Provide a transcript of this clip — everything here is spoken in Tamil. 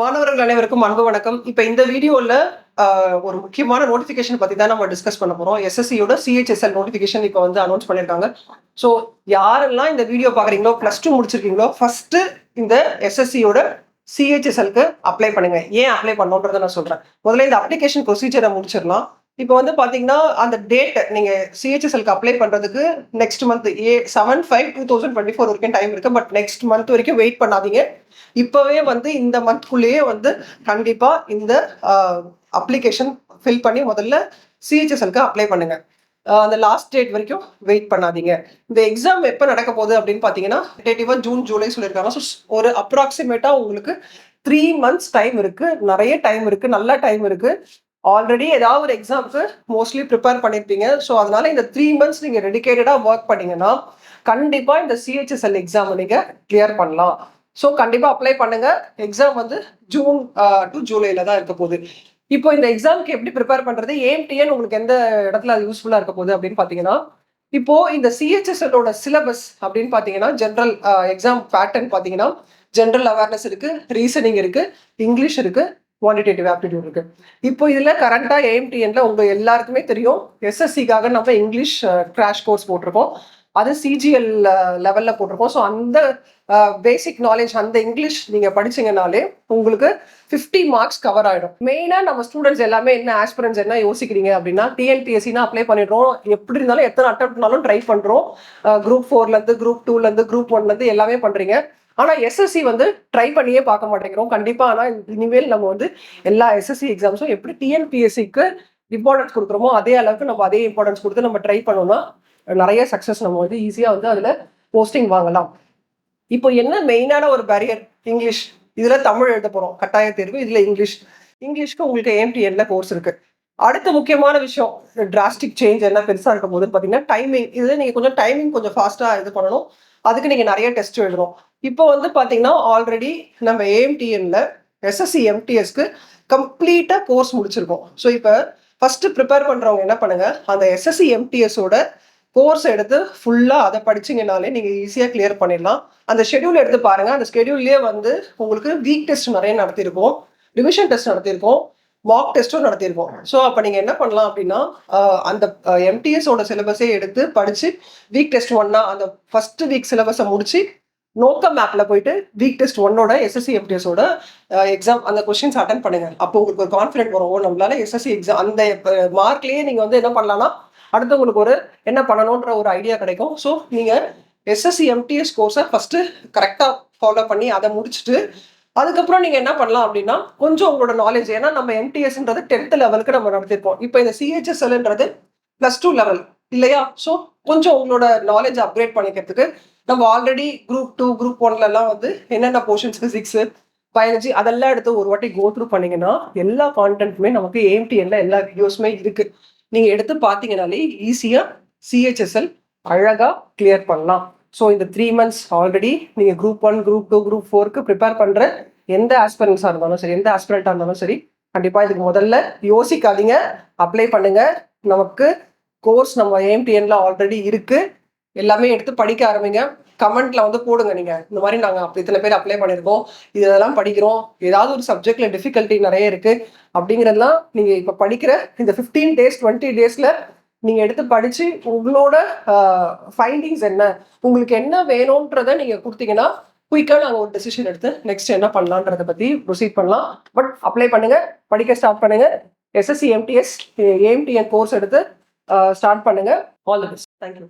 மாணவர்கள் அனைவருக்கும் அன்பு வணக்கம். இப்ப இந்த வீடியோல ஒரு முக்கியமான நோட்டிபிகேஷன் பத்தி தான் நம்ம டிஸ்கஸ் பண்ண போறோம். எஸ்எஸ்சியோட சிஹெச்எஸ்எல் நோட்டிபிகேஷன் இப்ப வந்து அனௌன்ஸ் பண்ணிருக்காங்க. ஸோ யாரெல்லாம் இந்த வீடியோ பாக்குறீங்களோ, +2 முடிச்சிருக்கீங்களோ, ஃபர்ஸ்ட் இந்த எஸ்எஸ்சியோட சிஹெச்எஸ்எல்க்கு அப்ளை பண்ணுங்க. ஏன் அப்ளை பண்ணணுன்றதை நான் சொல்றேன். முதல்ல இந்த அப்ளிகேஷன் ப்ரொசீஜரை முடிச்சிடலாம். இப்போ வந்து பாத்தீங்கன்னா அந்த டேட் நீங்க சிஹெச்எஸ்எல்க்கு அப்ளை பண்றதுக்கு நெக்ஸ்ட் மந்த் 7/5/2024 வரைக்கும் டைம் இருக்கு. பட் நெக்ஸ்ட் மந்த் வரைக்கும் வெயிட் பண்ணாதீங்க. இப்பவே வந்து இந்த மந்த்குள்ளேயே வந்து கண்டிப்பா இந்த அப்ளிகேஷன் ஃபில் பண்ணி முதல்ல சிஹெச்எஸ்எல்க்கு அப்ளை பண்ணுங்க. அந்த லாஸ்ட் டேட் வரைக்கும் வெயிட் பண்ணாதீங்க. இந்த எக்ஸாம் எப்போ நடக்க போகுது அப்படின்னு பார்த்தீங்கன்னா டேட்டிவா ஜூன் ஜூலை சொல்லியிருக்காங்க. ஸோ ஒரு அப்ராக்சிமேட்டா உங்களுக்கு 3 months டைம் இருக்கு. நிறைய டைம் இருக்கு, நல்ல டைம் இருக்கு. ஆல்ரெடி ஏதாவது ஒரு எக்ஸாமுக்கு மோஸ்ட்லி ப்ரிப்பேர் பண்ணியிருப்பீங்க. ஸோ அதனால இந்த 3 months நீங்க டெடிகேட்டடாக ஒர்க் பண்ணீங்கன்னா கண்டிப்பா இந்த சிஹெச்எஸ்எல் எக்ஸாம் நீங்க கிளியர் பண்ணலாம். ஸோ கண்டிப்பா அப்ளை பண்ணுங்க. எக்ஸாம் வந்து ஜூன் டு ஜூலைல தான் இருக்க போகுது. இப்போ இந்த எக்ஸாமுக்கு எப்படி ப்ரிப்பேர் பண்றது, ஏஎம்டிஎன் உங்களுக்கு எந்த இடத்துல அது யூஸ்ஃபுல்லா இருக்க போகுது அப்படின்னு பாத்தீங்கன்னா, இப்போ இந்த சிஹெச்எஸ்எல்லோட சிலபஸ் அப்படின்னு பாத்தீங்கன்னா ஜென்ரல் எக்ஸாம் பேட்டர்ன் பாத்தீங்கன்னா ஜென்ரல் அவேர்னஸ் இருக்கு, ரீசனிங் இருக்கு, இங்கிலீஷ் இருக்கு, குவான்டிடேட்டிவ் ஆப்டிடியூட் இருக்கு. இப்போ இதுல கரண்டா ஏஎம்டிஎன்ல உங்க எல்லாருக்குமே தெரியும் எஸ்எஸ்சிக்காக நம்ம இங்கிலீஷ் கிராஷ் கோர்ஸ் போட்டிருக்கோம். அது சிஜிஎல் லெவல்ல போட்டிருக்கோம். ஸோ அந்த பேசிக் நாலேஜ் அந்த இங்கிலீஷ் நீங்க படிச்சீங்கனாலே உங்களுக்கு 50 marks கவர் ஆயிடும். மெயினா நம்ம ஸ்டூடெண்ட்ஸ் எல்லாமே என்ன ஆஸ்பிரன்ஸ் என்ன யோசிக்கிறீங்க அப்படின்னா, டிஎன்பிஎஸ்சினா அப்ளை பண்ணிடுறோம். எப்படி இருந்தாலும் எத்தனை அட்டம்ப்ட்னாலும் ட்ரை பண்றோம். குரூப் 4ல இருந்து குரூப் 2ல இருந்து குரூப் 1ல இருந்து எல்லாமே பண்றீங்க. ஆனா எஸ்எஸ்சி வந்து ட்ரை பண்ணியே பார்க்க மாட்டேங்கிறோம். கண்டிப்பா ஆனா இனிமேல் நம்ம வந்து எல்லா எஸ்எஸ்சி எக்ஸாம்ஸும் எப்படி டிஎன்பிஎஸ்சிக்கு இம்பார்ட்டன்ஸ் கொடுக்குறோமோ அதே அளவுக்கு நம்ம அதே இம்பார்ட்டன்ஸ் கொடுத்து நம்ம ட்ரை பண்ணோம்னா நிறைய சக்சஸ் நம்ம வந்து ஈஸியா வந்து அதுல போஸ்டிங் வாங்கலாம். இப்போ என்ன மெயினான ஒரு பேரியர், இங்கிலீஷ். இதுல தமிழ் எழுத போறோம், கட்டாய தேர்வு. இதுல இங்கிலீஷ்க்கு உங்களுக்கு ஏஎம்டிஎன்ல கோர்ஸ் இருக்கு. அடுத்த முக்கியமான விஷயம், டிராஸ்டிக் சேஞ்ச் என்ன பெருசா இருக்க போகுதுன்னு பாத்தீங்கன்னா டைமிங். இதுல நீங்க கொஞ்சம் டைமிங் கொஞ்சம் ஃபாஸ்டா இது பண்ணணும். அதுக்கு நீங்க நிறைய டெஸ்ட் எழுதணும். இப்போ வந்து பாத்தீங்கன்னா ஆல்ரெடி நம்ம ஏஎம்டிஎன்ல எஸ்எஸ்சி எம்டிஎஸ்க்கு கம்ப்ளீட்டா கோர்ஸ் முடிச்சிருக்கோம். ஸோ இப்போ ஃபர்ஸ்ட் ப்ரிப்பேர் பண்றவங்க என்ன பண்ணுங்க, அந்த எஸ்எஸ்சி எம்டிஎஸோட கோர்ஸ் எடுத்து ஃபுல்லா அதை படிச்சீங்கனாலே நீங்க ஈஸியா கிளியர் பண்ணிடலாம். அந்த ஷெடியூல் எடுத்து பாருங்க. அந்த ஷெடியூல்லேயே வந்து உங்களுக்கு வீக் டெஸ்ட் நிறைய நடத்திருக்கோம், ரிவிஷன் டெஸ்ட் நடத்திருக்கோம், மார்க் டெஸ்ட்டும் நடத்திருக்கோம். ஸோ அப்போ நீங்க என்ன பண்ணலாம் அப்படின்னா அந்த எம்டிஎஸோட சிலபஸே எடுத்து படிச்சு வீக் டெஸ்ட் 1 அந்த ஃபர்ஸ்ட் வீக் சிலபஸை முடிச்சு நோக்கம் ஆப்ல போயிட்டு வீக் டெஸ்ட் 1ஓட எஸ்எஸ்சி எம்டிஎஸோட எக்ஸாம் அந்த கொஸ்டின்ஸ் அட்டன் பண்ணுங்க. அப்போ உங்களுக்கு ஒரு கான்ஃபிடென்ட் வரும், நம்மளால எஸ்எஸ்சி எக்ஸாம் அந்த மார்க்லயே நீங்க வந்து என்ன பண்ணலாம்னா அடுத்து உங்களுக்கு ஒரு என்ன பண்ணணும்ன்ற ஒரு ஐடியா கிடைக்கும். ஸோ நீங்க எஸ்எஸ்சி எம்டிஎஸ் கோர்ஸை ஃபர்ஸ்ட் கரெக்டா ஃபாலோ பண்ணி அதை முடிச்சுட்டு அதுக்கப்புறம் நீங்க என்ன பண்ணலாம் அப்படின்னா கொஞ்சம் உங்களோட நாலேஜ், ஏன்னா நம்ம எம்டிஎஸ்ன்றது 10th லெவலுக்கு நம்ம நடத்திருப்போம். இப்போ இந்த சிஹெச்எஸ்எல்ன்றது +2 லெவல் இல்லையா? ஸோ கொஞ்சம் உங்களோட நாலேஜ் அப்கிரேட் பண்ணிக்கிறதுக்கு நம்ம ஆல்ரெடி குரூப் 2 குரூப் 1லலாம் வந்து என்னென்ன போர்ஷன்ஸ், பிசிக்ஸ், பயாலஜி அதெல்லாம் எடுத்து ஒரு வாட்டி கோ த்ரூ பண்ணீங்கன்னா எல்லா கான்டென்ட்டுமே நமக்கு ஏஎம்டிஎன்ல எல்லா வீடியோஸுமே இருக்கு. நீங்க எடுத்து பார்த்தீங்கனாலே ஈஸியா சிஹெச்எஸ்எல் அழகா கிளியர் பண்ணலாம். ஸோ இந்த 3 months ஆல்ரெடி நீங்க குரூப் 1 குரூப் 2 குரூப் 4க்கு ப்ரிப்பேர் பண்ற எந்த ஆஸ்பிரன்ஸா இருந்தாலும் சரி, எந்த ஆஸ்பிரண்டா இருந்தாலும் சரி, கண்டிப்பா இதுக்கு முதல்ல யோசிக்காதீங்க, அப்ளை பண்ணுங்க. நமக்கு கோர்ஸ் நம்ம ஏஎம்டிஎன்ல ஆல்ரெடி இருக்கு. எல்லாமே எடுத்து படிக்க ஆரம்பிங்க. கமெண்ட்ல வந்து போடுங்க, நீங்க இந்த மாதிரி நாங்க இத்தனை பேர் அப்ளை பண்ணிருக்கோம், இதெல்லாம் படிக்கிறோம், ஏதாவது ஒரு சப்ஜெக்ட்ல டிஃபிகல்ட்டி நிறைய இருக்கு அப்படிங்கிறதுலாம் நீங்க இப்ப படிக்கிற இந்த 15 days 20 daysல நீங்க எடுத்து படிச்சு உங்களோட ஃபைண்டிங்ஸ் என்ன, உங்களுக்கு என்ன வேணும்ன்றத நீங்க கொடுத்தீங்கன்னா குயிக்கா நாங்க ஒரு டெசிஷன் எடுத்து நெக்ஸ்ட் என்ன பண்ணலான்றத பத்தி ப்ரொசீட் பண்ணலாம். பட் அப்ளை பண்ணுங்க, படிக்க ஸ்டார்ட் பண்ணுங்க. எஸ்எஸ்சி எம்டிஎஸ் ஏஎம்டிஎன் கோர்ஸ் எடுத்து ஸ்டார்ட் பண்ணுங்க. All the best. தேங்க்யூ.